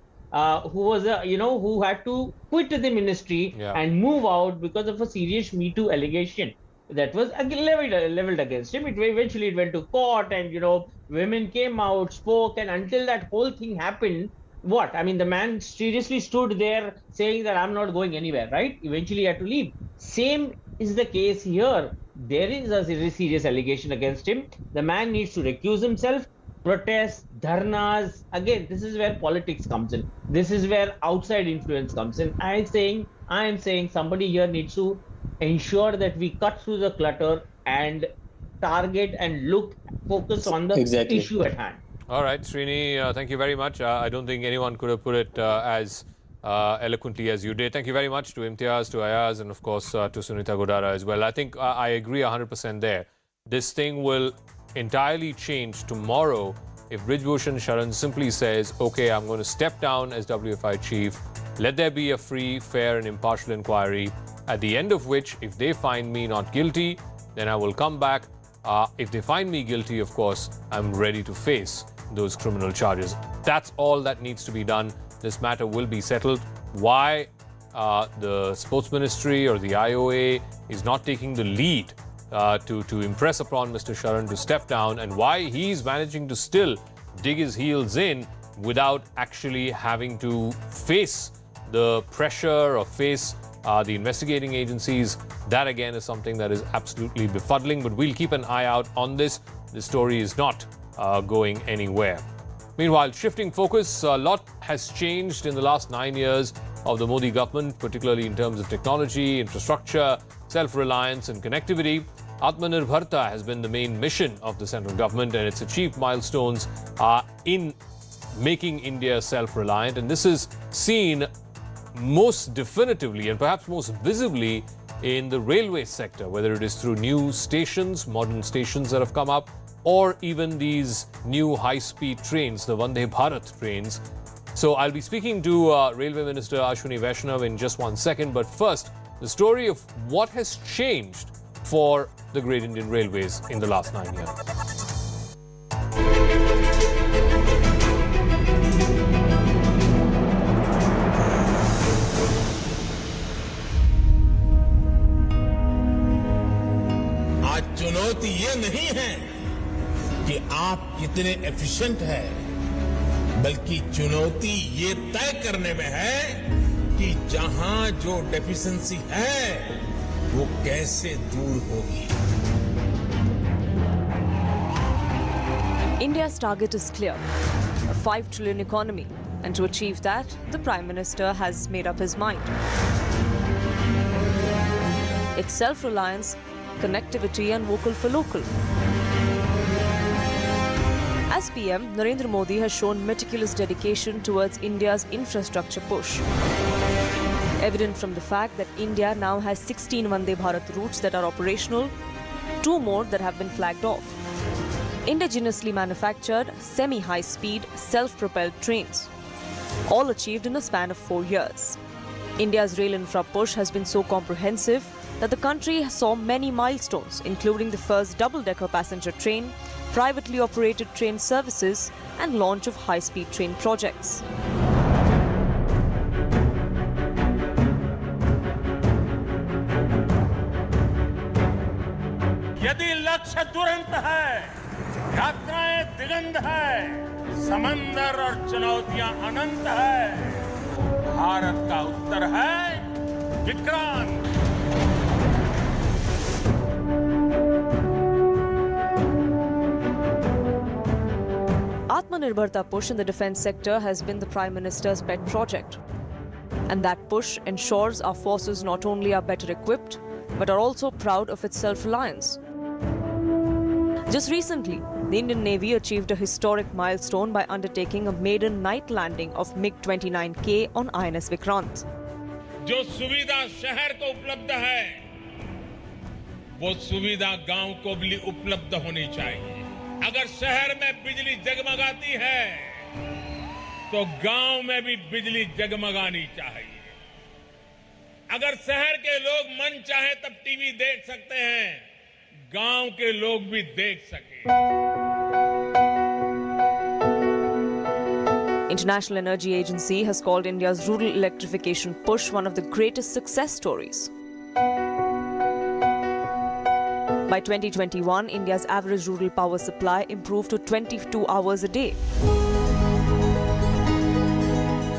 Speaker 8: who was who had to quit the ministry and move out because of a serious Me Too allegation that was leveled against him. Eventually it went to court, and women came out, spoke, and until that whole thing happened, the man seriously stood there saying that I'm not going anywhere, right? Eventually he had to leave. Same is the case here. There is a serious allegation against him. The man needs to recuse himself. Protests, dharnas, again, this is where politics comes in. This is where outside influence comes in. I am saying somebody here needs to ensure that we cut through the clutter and target and focus on the issue at hand.
Speaker 2: All right, Srini, thank you very much. I don't think anyone could have put it as eloquently as you did. Thank you very much to Imtiaz, to Ayaz, and of course to Sunita Godara as well. I think I agree 100% there. This thing will entirely change tomorrow if Brij Bhushan Sharan simply says, okay, I'm going to step down as WFI chief, let there be a free, fair and impartial inquiry, at the end of which, if they find me not guilty, then I will come back. If they find me guilty, of course, I'm ready to face those criminal charges. That's all that needs to be done. This matter will be settled. Why the Sports Ministry or the IOA is not taking the lead to impress upon Mr. Sharan to step down, and why he's managing to still dig his heels in without actually having to face the pressure or face the investigating agencies, that again is something that is absolutely befuddling. But we'll keep an eye out on this. The story is not going anywhere. Meanwhile, shifting focus, a lot has changed in the last 9 years of the Modi government, particularly in terms of technology, infrastructure, self-reliance and connectivity. Atmanirbharta has been the main mission of the central government, and its achieved milestones are in making India self-reliant. And this is seen most definitively and perhaps most visibly in the railway sector, whether it is through new stations, modern stations that have come up, or even these new high-speed trains, the Vande Bharat trains. So I'll be speaking to Railway Minister Ashwini Vaishnav in just 1 second. But first, the story of what has changed for the Great Indian Railways in the last 9 years.
Speaker 10: आज चुनौती ये नहीं है कि आप कितने efficient हैं, बल्कि चुनौती ये तय करने में है कि जहां जो डेफिशिएंसी है वो कैसे दूर होगी.
Speaker 11: India's target is clear, a 5 trillion economy, and to achieve that, the Prime Minister has made up his mind. It's self-reliance, connectivity and vocal for local. As As PM, Narendra Modi has shown meticulous dedication towards India's infrastructure push. Evident from the fact that India now has 16 Vande Bharat routes that are operational, 2 more that have been flagged off. Indigenously manufactured, semi-high-speed, self-propelled trains, all achieved in a span of 4 years. India's rail infra push has been so comprehensive that the country saw many milestones, including the first double-decker passenger train, privately operated train services, and launch of high-speed train projects.
Speaker 10: यदि लक्ष्य दुरंत है, यात्राएं दिगंत है, समंदर और चुनौतियां अनंत है, भारत का उत्तर है Vikrant.
Speaker 11: Atmanirbharta push in the defence sector has been the Prime Minister's pet project. And that push ensures our forces not only are better equipped, but are also proud of its self-reliance. Just recently, the Indian Navy achieved a historic milestone by undertaking a maiden night landing of MiG-29K on INS Vikrant.
Speaker 10: जो सुविधा शहर को उपलब्ध है, वो सुविधा गांव को भी उपलब्ध होनी चाहिए। अगर शहर में बिजली जगमगाती है, तो गांव में भी बिजली जगमगानी चाहिए। अगर शहर के लोग मन चाहे तब टीवी देख सकते हैं, गांव के लोग भी देख सके।
Speaker 11: International Energy Agency has called India's rural electrification push one of the greatest success stories. By 2021, India's average rural power supply improved to 22 hours a day.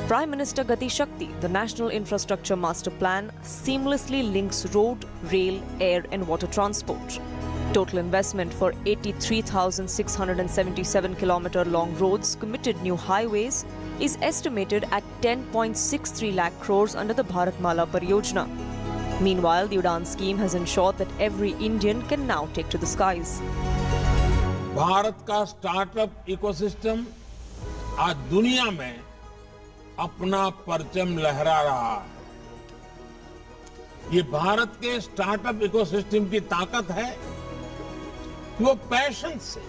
Speaker 11: Prime Minister Gati Shakti, the National Infrastructure Master Plan, seamlessly links road, rail, air and water transport. Total investment for 83,677 kilometre long roads, committed new highways, is estimated at 10.63 lakh crores under the Bharatmala Pariyojana. Meanwhile, the Udan scheme has ensured that every Indian can now take to the skies.
Speaker 10: Bharat का startup ecosystem आज दुनिया में अपना परचम लहरा रहा है। ये भारत के स्टार्टअप इकोसिस्टम की ताकत है कि वो पैशन से,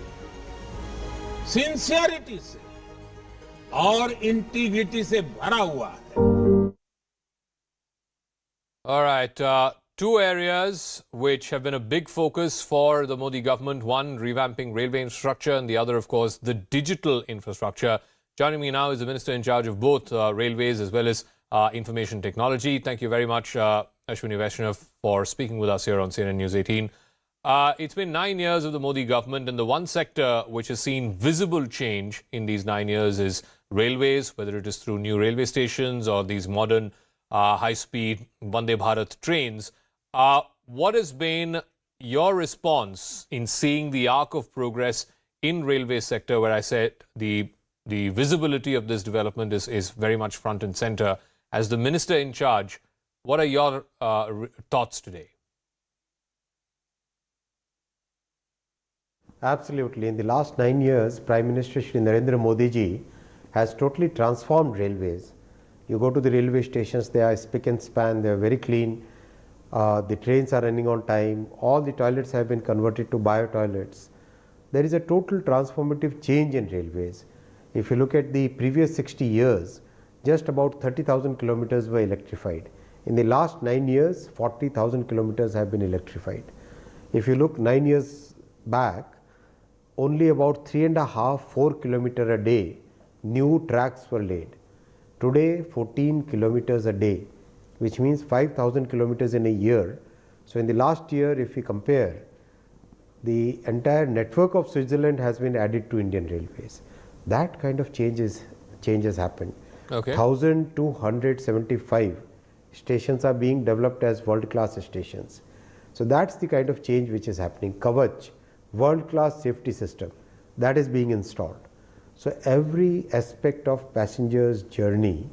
Speaker 10: सिंसियरिटी से और इंटीग्रिटी से भरा हुआ है।
Speaker 2: All right, 2 areas which have been a big focus for the Modi government. One, revamping railway infrastructure, and the other, of course, the digital infrastructure. Joining me now is the Minister in charge of both railways as well as information technology. Thank you very much, Ashwini Vaishnav, for speaking with us here on CNN News 18. It's been 9 years of the Modi government, and the one sector which has seen visible change in these 9 years is railways, whether it is through new railway stations or these modern high-speed Vande Bharat trains. What has been your response in seeing the arc of progress in railway sector, where I said the visibility of this development is very much front and center? As the minister in charge, what are your thoughts today?
Speaker 12: Absolutely. In the last 9 years, Prime Minister Shri Narendra Modi ji has totally transformed railways. You go to the railway stations, they are spick and span, they are very clean. The trains are running on time. All the toilets have been converted to bio toilets. There is a total transformative change in railways. If you look at the previous 60 years, just about 30,000 kilometers were electrified. In the last 9 years, 40,000 kilometers have been electrified. If you look 9 years back, only about 3.5–4 kilometers a day new tracks were laid. Today, 14 kilometers a day, which means 5,000 kilometers in a year. So in the last year, if we compare, the entire network of Switzerland has been added to Indian railways. That kind of changes happened.
Speaker 2: Okay.
Speaker 12: 1,275 stations are being developed as world-class stations. So that's the kind of change which is happening. Kavach, world-class safety system, that is being installed. So every aspect of passengers' journey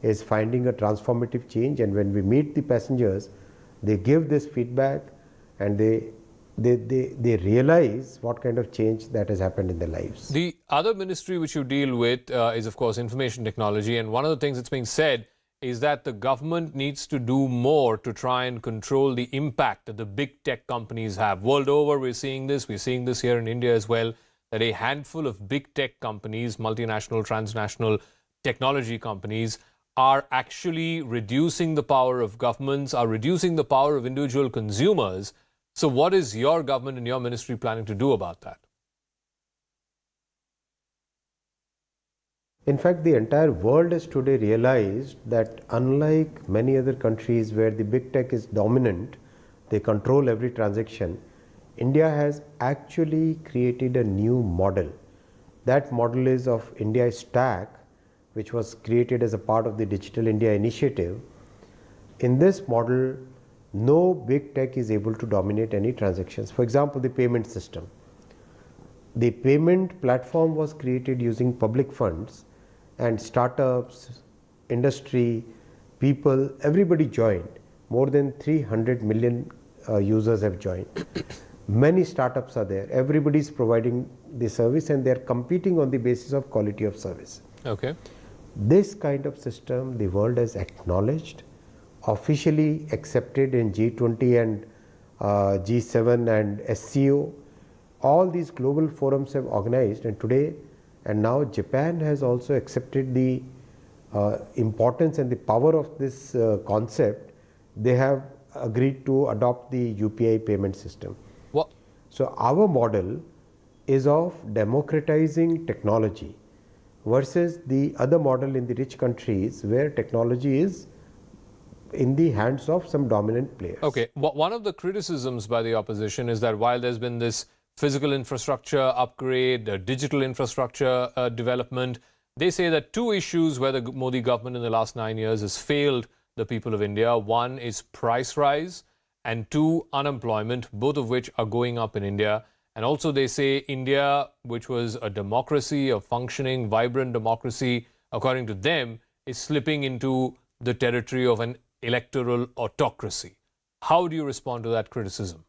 Speaker 12: is finding a transformative change, and when we meet the passengers, they give this feedback and they they realize what kind of change that has happened in their lives.
Speaker 2: The other ministry which you deal with is, of course, information technology. And one of the things that's being said is that the government needs to do more to try and control the impact that the big tech companies have. World over, we're seeing this. We're seeing this here in India as well, that a handful of big tech companies, multinational, transnational technology companies, are actually reducing the power of governments, are reducing the power of individual consumers. So what is your government and your ministry planning to do about that?
Speaker 12: In fact, the entire world has today realized that unlike many other countries where the big tech is dominant, they control every transaction, India has actually created a new model. That model is of India Stack, which was created as a part of the Digital India initiative. In this model, no big tech is able to dominate any transactions. For example, the payment system. The payment platform was created using public funds, and startups, industry, people, everybody joined. More than 300 million users have joined. Many startups are there. Everybody is providing the service and they are competing on the basis of quality of service.
Speaker 2: Okay.
Speaker 12: This kind of system the world has acknowledged, officially accepted in G20 and G7 and SCO. All these global forums have organized, and today and now Japan has also accepted the importance and the power of this concept. They have agreed to adopt the UPI payment system.
Speaker 2: What?
Speaker 12: So our model is of democratizing technology versus the other model in the rich countries where technology is in the hands of some dominant players.
Speaker 2: Okay. One of the criticisms by the opposition is that while there's been this physical infrastructure upgrade, digital infrastructure development, they say that two issues where the Modi government in the last 9 years has failed the people of India. One is price rise and two, unemployment, both of which are going up in India. And also they say India, which was a democracy, a functioning, vibrant democracy, according to them, is slipping into the territory of an electoral autocracy. How do you respond to that criticism?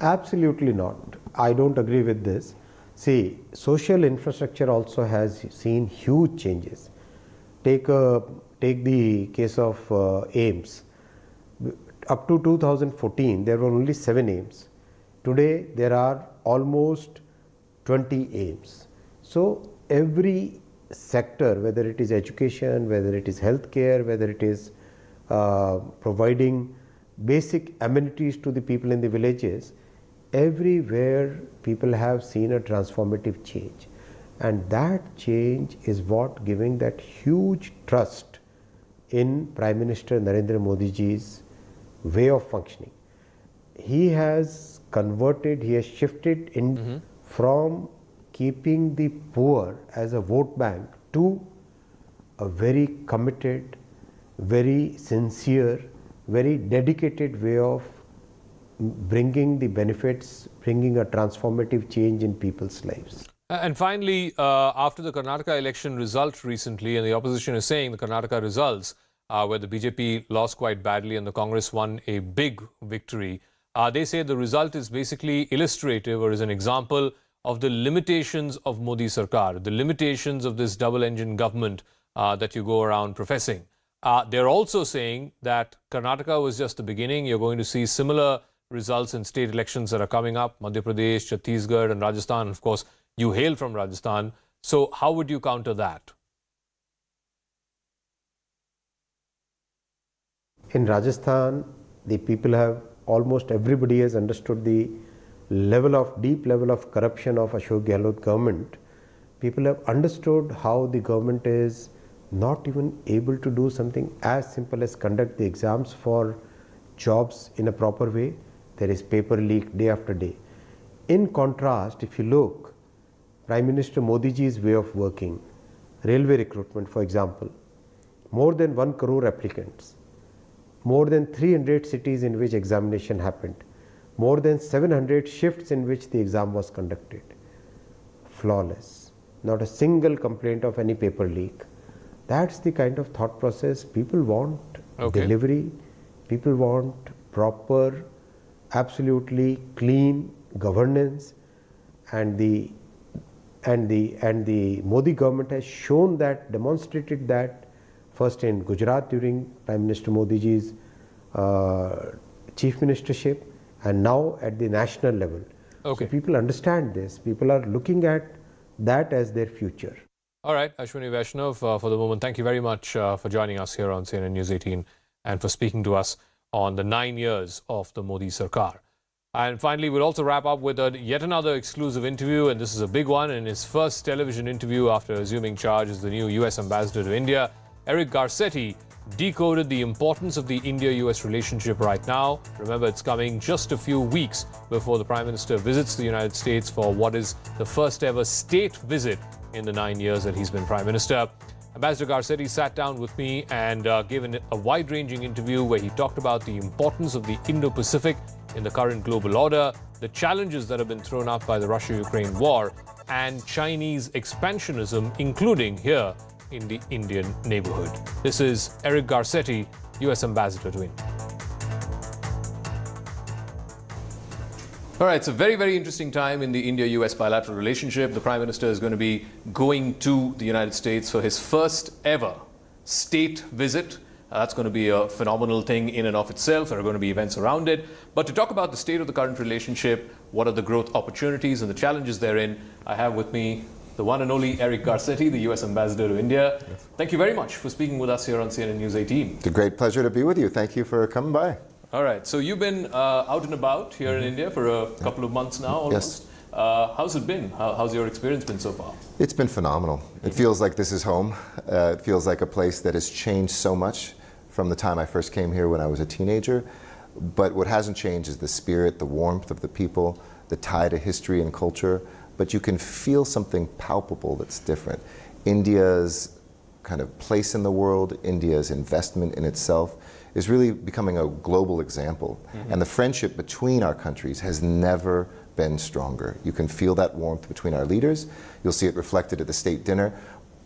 Speaker 12: Absolutely not. I don't agree with this. See, social infrastructure also has seen huge changes. Take the case of AIMS. Up to 2014, there were only 7 AIMS. Today, there are almost 20 AIMS. So, every sector, whether it is education, whether it is healthcare, whether it is providing basic amenities to the people in the villages, everywhere people have seen a transformative change, and that change is what giving that huge trust in Prime Minister Narendra Modi ji's way of functioning. He has converted, he has shifted in from keeping the poor as a vote bank to a very committed, very sincere, very dedicated way of bringing the benefits, bringing a transformative change in people's lives.
Speaker 2: And finally, after the Karnataka election result recently, and the opposition is saying the Karnataka results, where the BJP lost quite badly and the Congress won a big victory, they say the result is basically illustrative or is an example of the limitations of Modi Sarkar, the limitations of this double-engine government that you go around professing. They're also saying that Karnataka was just the beginning. You're going to see similar results in state elections that are coming up, Madhya Pradesh, Chhattisgarh and Rajasthan. Of course, you hail from Rajasthan. So how would you counter that?
Speaker 12: In Rajasthan, the people have, almost everybody has understood the deep level of corruption of Ashok Gehlot government. People have understood how the government is not even able to do something as simple as conduct the exams for jobs in a proper way. There is paper leak day after day. In contrast, if you look, Prime Minister Modi ji's way of working, railway recruitment for example, more than 1 crore applicants, more than 300 cities in which examination happened, more than 700 shifts in which the exam was conducted. Flawless. Not a single complaint of any paper leak. That's the kind of thought process people want. Delivery, People want proper, absolutely clean governance, and the Modi government has shown that, demonstrated that, first in Gujarat during Prime Minister Modi ji's chief ministership, and now at the national level.
Speaker 2: Okay.
Speaker 12: So people understand this. People are looking at that as their future.
Speaker 2: All right, Ashwini Vaishnav, for the moment, thank you very much for joining us here on CNN News 18 and for speaking to us on the 9 years of the Modi Sarkar. And finally, we'll also wrap up with yet another exclusive interview, and this is a big one. In his first television interview after assuming charge as the new US ambassador to India, Eric Garcetti decoded the importance of the India-US relationship right now. Remember, it's coming just a few weeks before the Prime Minister visits the United States for what is the first ever state visit in the 9 years that he's been Prime Minister. Ambassador Garcetti sat down with me and gave a wide-ranging interview where he talked about the importance of the Indo-Pacific in the current global order, the challenges that have been thrown up by the Russia-Ukraine war, and Chinese expansionism, including here in the Indian neighborhood. This is Eric Garcetti, US Ambassador to India. All right, it's a very, very interesting time in the India-US bilateral relationship. The Prime Minister is going to be going to the United States for his first ever state visit. That's going to be a phenomenal thing in and of itself. There are going to be events around it. But to talk about the state of the current relationship, what are the growth opportunities and the challenges therein, I have with me the one and only Eric Garcetti, the US Ambassador to India. Yes. Thank you very much for speaking with us here on CNN News 18.
Speaker 13: It's a great pleasure to be with you. Thank you for coming by.
Speaker 2: All right, so you've been out and about here in India for a couple of months now almost.
Speaker 13: Yes.
Speaker 2: How's it been? How's your experience been so far?
Speaker 13: It's been phenomenal. It feels like this is home. It feels like a place that has changed so much from the time I first came here when I was a teenager. But what hasn't changed is the spirit, the warmth of the people, the tie to history and culture. But you can feel something palpable that's different. India's kind of place in the world, India's investment in itself is really becoming a global example. And the friendship between our countries has never been stronger. You can feel that warmth between our leaders. You'll see it reflected at the state dinner.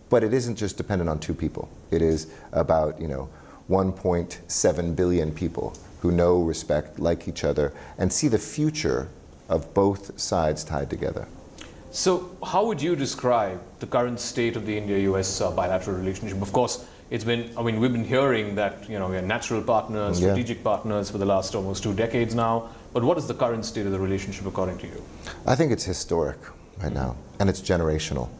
Speaker 13: But it isn't just dependent on two people. It is about, 1.7 billion people who know, respect, like each other, and see the future of both sides tied together.
Speaker 2: So how would you describe the current state of the India-US bilateral relationship? Of course, it's been, we've been hearing that, we're natural partners, strategic partners for the last almost 2 decades now. But what is the current state of the relationship according to you?
Speaker 13: I think it's historic right now, and it's generational.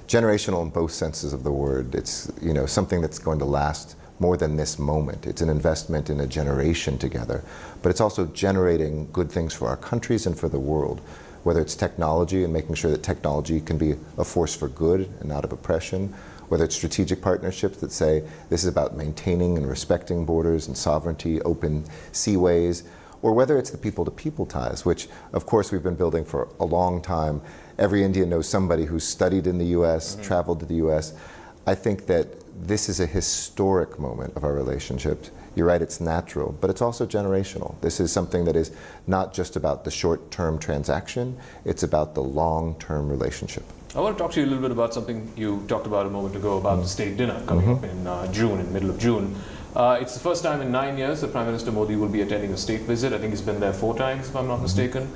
Speaker 13: Generational in both senses of the word. It's, something that's going to last more than this moment. It's an investment in a generation together, but it's also generating good things for our countries and for the world. Whether it's technology and making sure that technology can be a force for good and not of oppression, whether it's strategic partnerships that say this is about maintaining and respecting borders and sovereignty, open seaways, or whether it's the people-to-people ties, which of course we've been building for a long time. Every Indian knows somebody who's studied in the US, traveled to the US. I think that this is a historic moment of our relationship. You're right, it's natural, but it's also generational. This is something that is not just about the short-term transaction, it's about the long-term relationship.
Speaker 2: I want to talk to you a little bit about something you talked about a moment ago about the state dinner coming up in June, in the middle of June. It's the first time in 9 years that Prime Minister Modi will be attending a state visit. I think he's been there 4 times, if I'm not mistaken.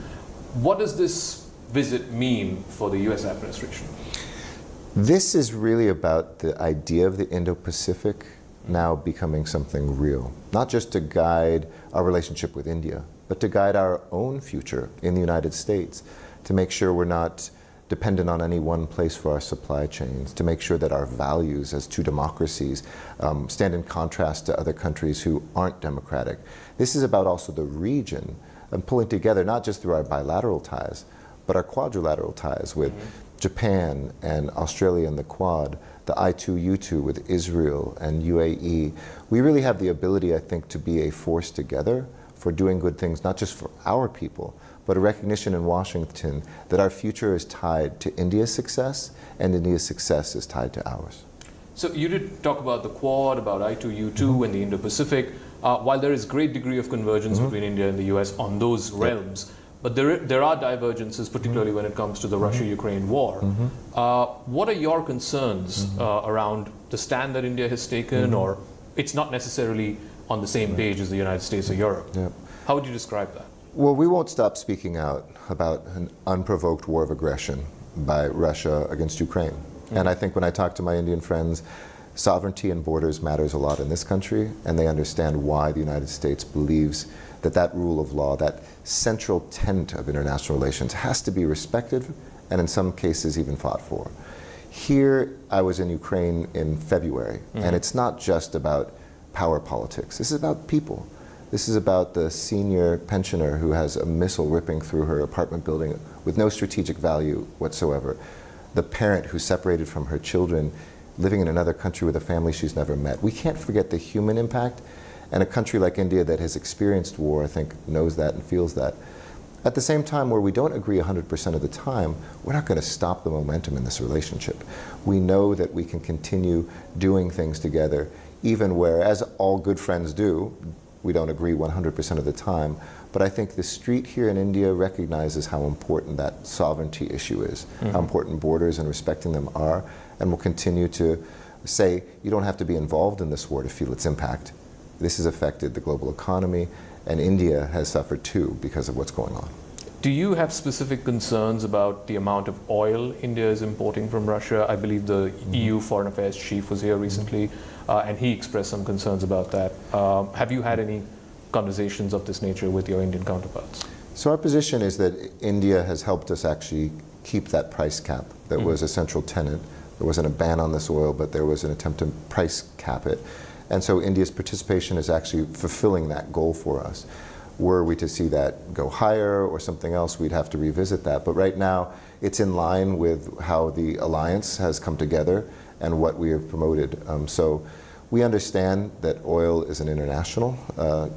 Speaker 2: What does this visit mean for the US administration?
Speaker 13: This is really about the idea of the Indo-Pacific now becoming something real, not just to guide our relationship with India, but to guide our own future in the United States, to make sure we're not dependent on any one place for our supply chains, to make sure that our values as two democracies stand in contrast to other countries who aren't democratic. This is about also the region and pulling together, not just through our bilateral ties, but our quadrilateral ties with Japan and Australia and the Quad, the I2U2 with Israel and UAE. We really have the ability, I think, to be a force together for doing good things, not just for our people, but a recognition in Washington that our future is tied to India's success, and India's success is tied to ours.
Speaker 2: So you did talk about the Quad, about I2U2 and the Indo-Pacific. While there is great degree of convergence between India and the US on those realms, but there are divergences, particularly when it comes to the Russia-Ukraine war. What are your concerns around the stand that India has taken, or it's not necessarily on the same page as the United States or Europe.
Speaker 13: Yeah.
Speaker 2: How would you describe that?
Speaker 13: Well, we won't stop speaking out about an unprovoked war of aggression by Russia against Ukraine. And I think when I talk to my Indian friends, sovereignty and borders matters a lot in this country, and they understand why the United States believes that that rule of law, that central tenet of international relations, has to be respected and in some cases even fought for. Here, I was in Ukraine in February, and it's not just about power politics. This is about people. This is about the senior pensioner who has a missile ripping through her apartment building with no strategic value whatsoever. The parent who's separated from her children, living in another country with a family she's never met. We can't forget the human impact, and a country like India that has experienced war, I think, knows that and feels that. At the same time, where we don't agree 100% of the time, we're not going to stop the momentum in this relationship. We know that we can continue doing things together, even where, as all good friends do, we don't agree 100% of the time. But I think the street here in India recognizes how important that sovereignty issue is, how important borders and respecting them are, and will continue to say, you don't have to be involved in this war to feel its impact. This has affected the global economy, and India has suffered too because of what's going on.
Speaker 2: Do you have specific concerns about the amount of oil India is importing from Russia? I believe the EU Foreign Affairs chief was here recently, and he expressed some concerns about that. Have you had any conversations of this nature with your Indian counterparts?
Speaker 13: So our position is that India has helped us actually keep that price cap that was a central tenet. There wasn't a ban on this oil, but there was an attempt to price cap it. And so India's participation is actually fulfilling that goal for us. Were we to see that go higher or something else, we'd have to revisit that. But right now, it's in line with how the alliance has come together and what we have promoted. So we understand that oil is an international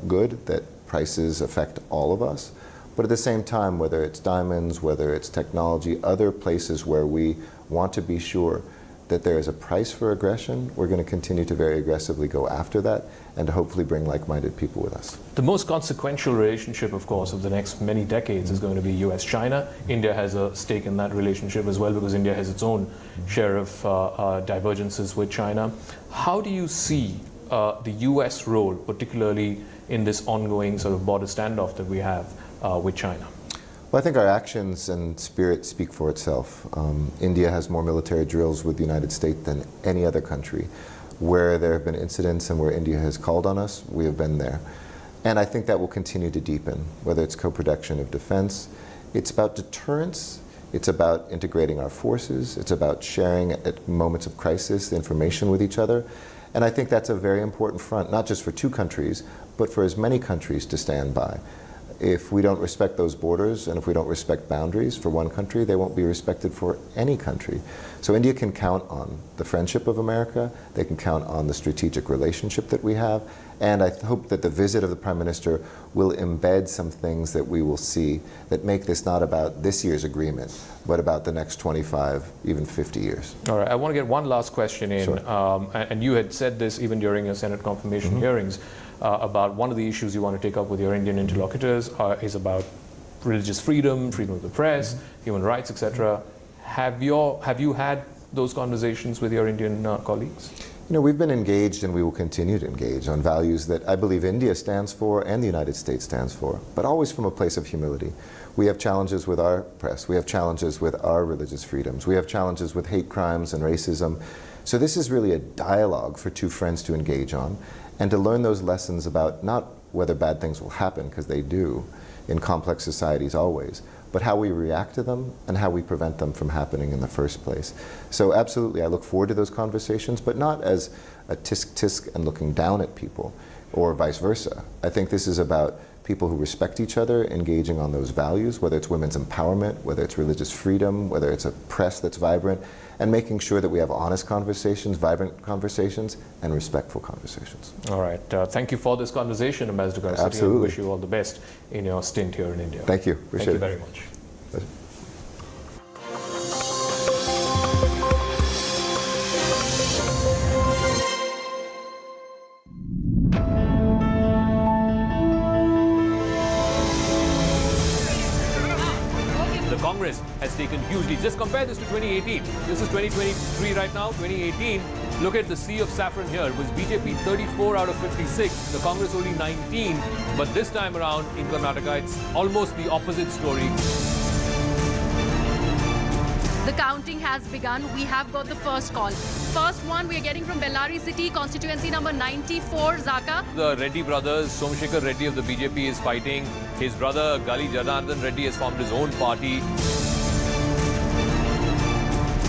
Speaker 13: good, that prices affect all of us. But at the same time, whether it's diamonds, whether it's technology, other places where we want to be sure that there is a price for aggression, we're going to continue to very aggressively go after that and to hopefully bring like-minded people with us.
Speaker 2: The most consequential relationship, of course, of the next many decades is going to be US-China. India has a stake in that relationship as well because India has its own share of divergences with China. How do you see the US role, particularly in this ongoing sort of border standoff that we have with China?
Speaker 13: Well, I think our actions and spirit speak for itself. India has more military drills with the United States than any other country. Where there have been incidents and where India has called on us, we have been there. And I think that will continue to deepen, whether it's co-production of defense. It's about deterrence. It's about integrating our forces. It's about sharing at moments of crisis information with each other. And I think that's a very important front, not just for two countries, but for as many countries to stand by. If we don't respect those borders and if we don't respect boundaries for one country, they won't be respected for any country. So India can count on the friendship of America, they can count on the strategic relationship that we have, and I hope that the visit of the Prime Minister will embed some things that we will see that make this not about this year's agreement, but about the next 25, even 50 years.
Speaker 2: All right, I want to get one last question in,
Speaker 13: Sure.
Speaker 2: And you had said this even during your Senate confirmation hearings, about one of the issues you want to take up with your Indian interlocutors is about religious freedom, freedom of the press, human rights, etc. Have you had those conversations with your Indian colleagues?
Speaker 13: You know, we've been engaged and we will continue to engage on values that I believe India stands for and the United States stands for, but always from a place of humility. We have challenges with our press, we have challenges with our religious freedoms, we have challenges with hate crimes and racism. So this is really a dialogue for two friends to engage on and to learn those lessons about not whether bad things will happen, because they do in complex societies always, but how we react to them and how we prevent them from happening in the first place. So absolutely, I look forward to those conversations, but not as a tisk-tisk and looking down at people, or vice versa. I think this is about people who respect each other, engaging on those values, whether it's women's empowerment, whether it's religious freedom, whether it's a press that's vibrant, and making sure that we have honest conversations, vibrant conversations, and respectful conversations.
Speaker 2: All right. Thank you for this conversation, Ambassador Garcetti.
Speaker 13: Absolutely.
Speaker 2: I wish you all the best in your stint here in India.
Speaker 13: Thank you. Appreciate
Speaker 2: Thank you
Speaker 13: it.
Speaker 2: very much.
Speaker 13: Pleasure.
Speaker 2: The Congress has taken weakened hugely. Just compare this to 2018. This is 2023 right now. 2018, look at the sea of saffron here. It was BJP 34 out of 56, the Congress only 19. But this time around in Karnataka, it's almost the opposite story.
Speaker 14: The counting has begun. We have got the first call. First one we are getting from Bellary City, constituency number 94, Zaka.
Speaker 2: The Reddy brothers, Somashekar Reddy of the BJP is fighting. His brother Gali Janardhan Reddy has formed his own party.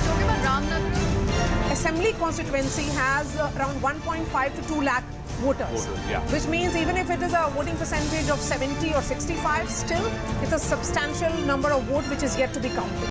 Speaker 14: Talking about Ramnagar.
Speaker 15: Assembly constituency has around 1.5 to 2 lakh voters. Which means even if it is a voting percentage of 70 or 65, still it's a substantial number of votes which is yet to be counted.